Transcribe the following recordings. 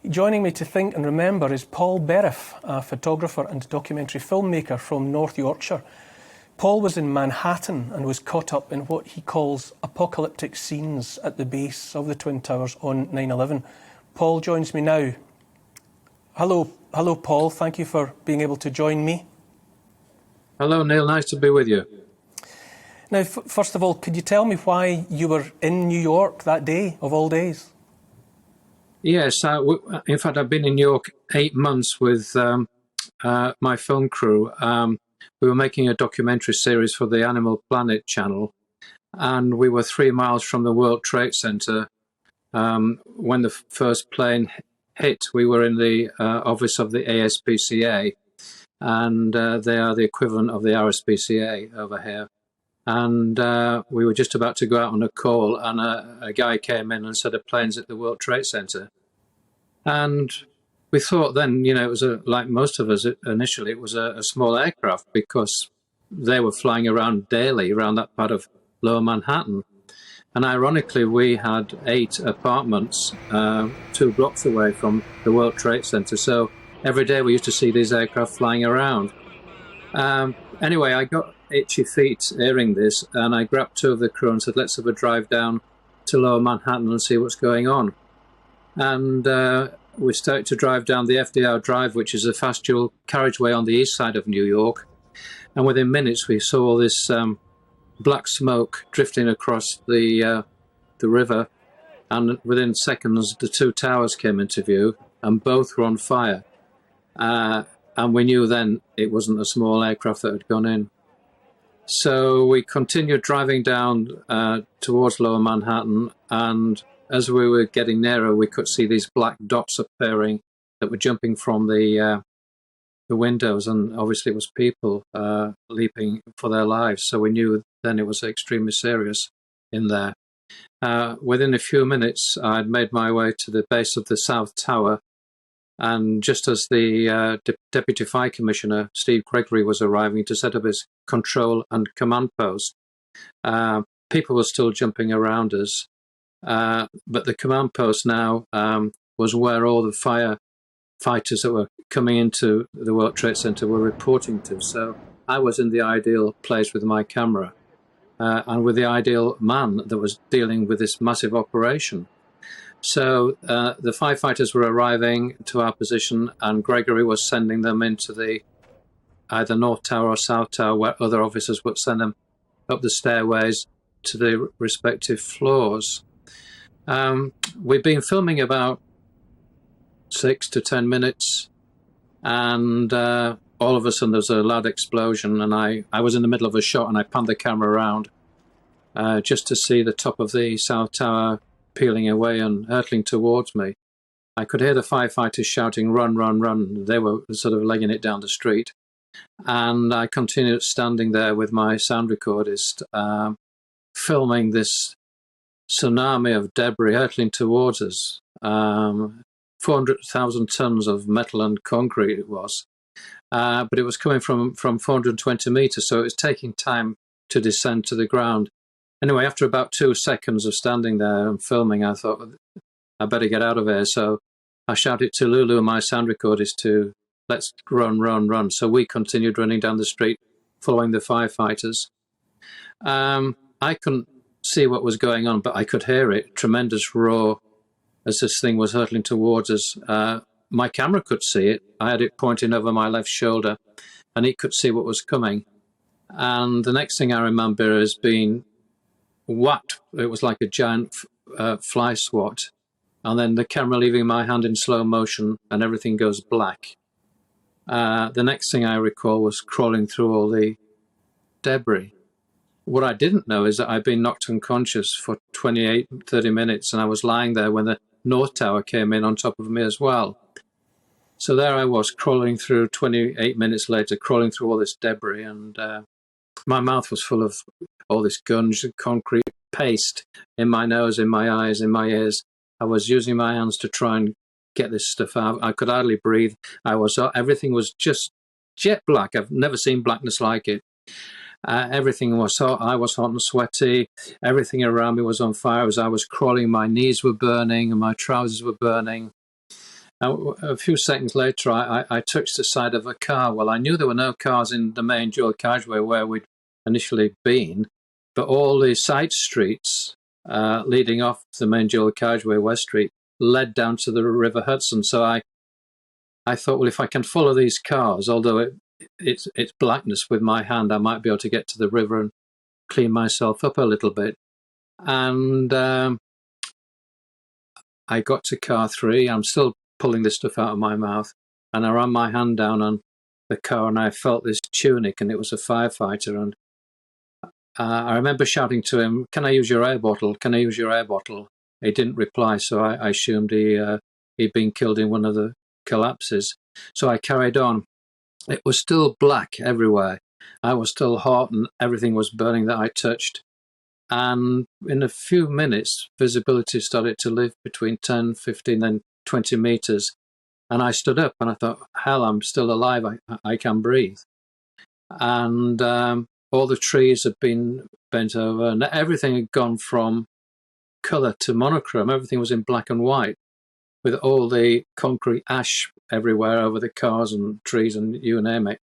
Joining me to think and remember is Paul Berriff, a photographer and documentary filmmaker from North Yorkshire. Paul was in Manhattan and was caught up in what he calls apocalyptic scenes at the base of the Twin Towers on 9/11. Paul joins me now. Hello, Paul. Thank you for being able to join me. Hello, Neil. Nice to be with you. Now, first of all, could you tell me why you were in New York that day, of all days? Yes, in fact, I've been in New York 8 months with my film crew. We were making a documentary series for the Animal Planet channel, and we were 3 miles from the World Trade Center. When the first plane hit, we were in the office of the ASPCA, and they are the equivalent of the RSPCA over here. And we were just about to go out on a call, and a guy came in and said a plane's at the World Trade Center. And we thought then, it was like most of us initially, it was a small aircraft because they were flying around daily around that part of Lower Manhattan. And ironically, we had 8 apartments 2 blocks away from the World Trade Center. So every day we used to see these aircraft flying around. Anyway, I got itchy feet hearing this, and I grabbed 2 of the crew and said, let's have a drive down to Lower Manhattan and see what's going on. And we started to drive down the FDR Drive, which is a fast dual carriageway on the east side of New York. And within minutes, we saw all this black smoke drifting across the river. And within seconds, the 2 towers came into view, and both were on fire. And we knew then it wasn't a small aircraft that had gone in. So we continued driving down towards Lower Manhattan, and as we were getting nearer, we could see these black dots appearing that were jumping from the windows, and obviously it was people leaping for their lives. So we knew then it was extremely serious in there. Within a few minutes, I'd made my way to the base of the South Tower, and just as the Deputy Fire Commissioner, Steve Gregory, was arriving to set up his control and command post, people were still jumping around us. But the command post now was where all the firefighters that were coming into the World Trade Center were reporting to. So I was in the ideal place with my camera and with the ideal man that was dealing with this massive operation. So the firefighters were arriving to our position, and Gregory was sending them into the either North Tower or South Tower, where other officers would send them up the stairways to the respective floors. We've been filming about 6 to 10 minutes, and all of a sudden there's a loud explosion, and I was in the middle of a shot, and I panned the camera around just to see the top of the South Tower peeling away and hurtling towards me. I could hear the firefighters shouting, "Run, run, run." They were sort of legging it down the street. And I continued standing there with my sound recordist, filming this tsunami of debris hurtling towards us. 400,000 tons of metal and concrete it was. But it was coming from 420 meters, so it was taking time to descend to the ground. Anyway, after about 2 seconds of standing there and filming, I thought, I better get out of here. So I shouted to Lulu, my sound recordist, to let's run, run, run. So we continued running down the street, following the firefighters. I couldn't see what was going on, but I could hear it, tremendous roar as this thing was hurtling towards us. My camera could see it. I had it pointing over my left shoulder, and it could see what was coming. And the next thing I remember is being whacked. It was like a giant fly swat. And then the camera leaving my hand in slow motion, and everything goes black. The next thing I recall was crawling through all the debris. What I didn't know is that I'd been knocked unconscious for 28, 30 minutes, and I was lying there when the North Tower came in on top of me as well. So there I was, crawling through, 28 minutes later, crawling through all this debris, and my mouth was full of all this gunge, concrete paste in my nose, in my eyes, in my ears. I was using my hands to try and get this stuff out. I could hardly breathe. Everything was just jet black. I've never seen blackness like it. Everything was hot. I was hot and sweaty. Everything around me was on fire. As I was crawling, my knees were burning and my trousers were burning. A few seconds later, I touched the side of a car. Well, I knew there were no cars in the main dual carriageway where we'd initially been, but all the side streets leading off the main dual carriageway, West Street, led down to the River Hudson. So I thought, well, if I can follow these cars, although it's blackness with my hand, I might be able to get to the river and clean myself up a little bit. And I got to car 3. I'm still pulling this stuff out of my mouth, and I ran my hand down on the car, and I felt this tunic, and it was a firefighter. And I remember shouting to him, "Can I use your air bottle? Can I use your air bottle?" He didn't reply, so I assumed he'd been killed in one of the collapses. So I carried on. It was still black everywhere. I was still hot, and everything was burning that I touched. And in a few minutes, visibility started to lift between 10, 15, then 20 meters. And I stood up and I thought, hell, I'm still alive. I can breathe. And all the trees had been bent over, and everything had gone from colour to monochrome. Everything was in black and white, with all the concrete ash everywhere over the cars and trees and you name it.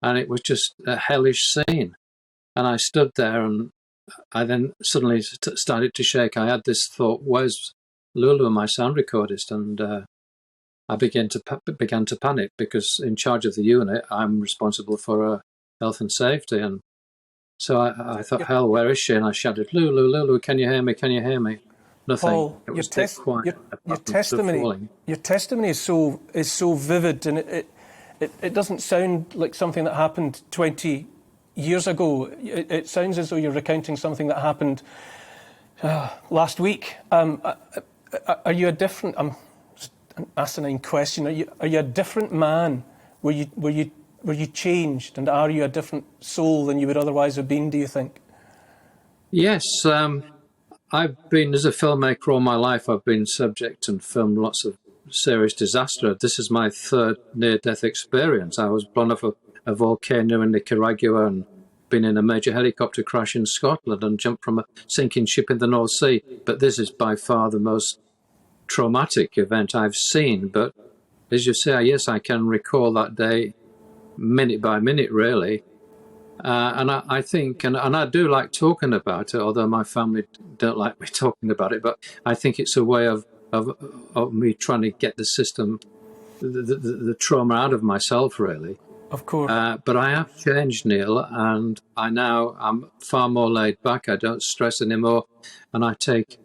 And it was just a hellish scene. And I stood there, and I then suddenly started to shake. I had this thought, where's Lulu, my sound recordist? And I began to panic, because in charge of the unit, I'm responsible for health and safety. And so I thought, hell, where is she? And I shouted, Lulu, Lulu, can you hear me? Can you hear me? Nothing. Paul, it was dead quiet. Your testimony is so vivid, and it doesn't sound like something that happened 20 years ago. It sounds as though you're recounting something that happened last week. Are you a different? An asinine question. Are you a different man? Were you changed, and are you a different soul than you would otherwise have been, do you think? Yes. I've been, as a filmmaker all my life, I've been subject and filmed lots of serious disaster. This is my 3rd near-death experience. I was blown off a volcano in Nicaragua, and been in a major helicopter crash in Scotland, and jumped from a sinking ship in the North Sea. But this is by far the most traumatic event I've seen. But as you say, yes, I can recall that day minute by minute, really. And I think, and I do like talking about it, although my family don't like me talking about it, but I think it's a way of me trying to get the system, the trauma out of myself, really. Of course. But I have changed, Neil, and I'm far more laid back. I don't stress anymore, and I take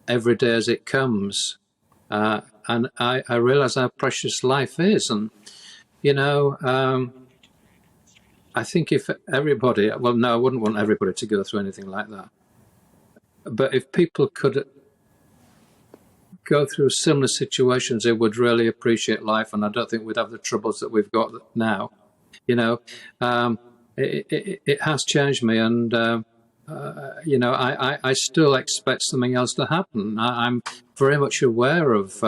every day as it comes. And I realise how precious life is. And, you know, I think if everybody, well, no, I wouldn't want everybody to go through anything like that. But if people could go through similar situations, they would really appreciate life. And I don't think we'd have the troubles that we've got now. You know, it has changed me. And, you know, I still expect something else to happen. I'm very much aware of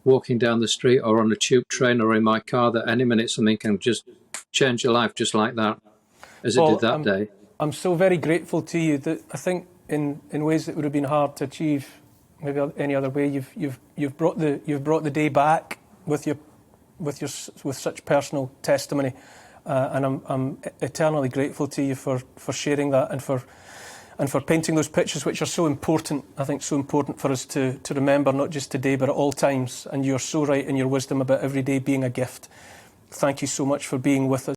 walking down the street or on a tube train or in my car that any minute something can just change your life just like that, as it did that day. I'm so very grateful to you that I think in ways that would have been hard to achieve maybe any other way, you've brought the day back with such personal testimony, and I'm eternally grateful to you for sharing that and for painting those pictures, which are so important. I think so important for us to remember, not just today but at all times. And you're so right in your wisdom about every day being a gift. Thank you so much for being with us.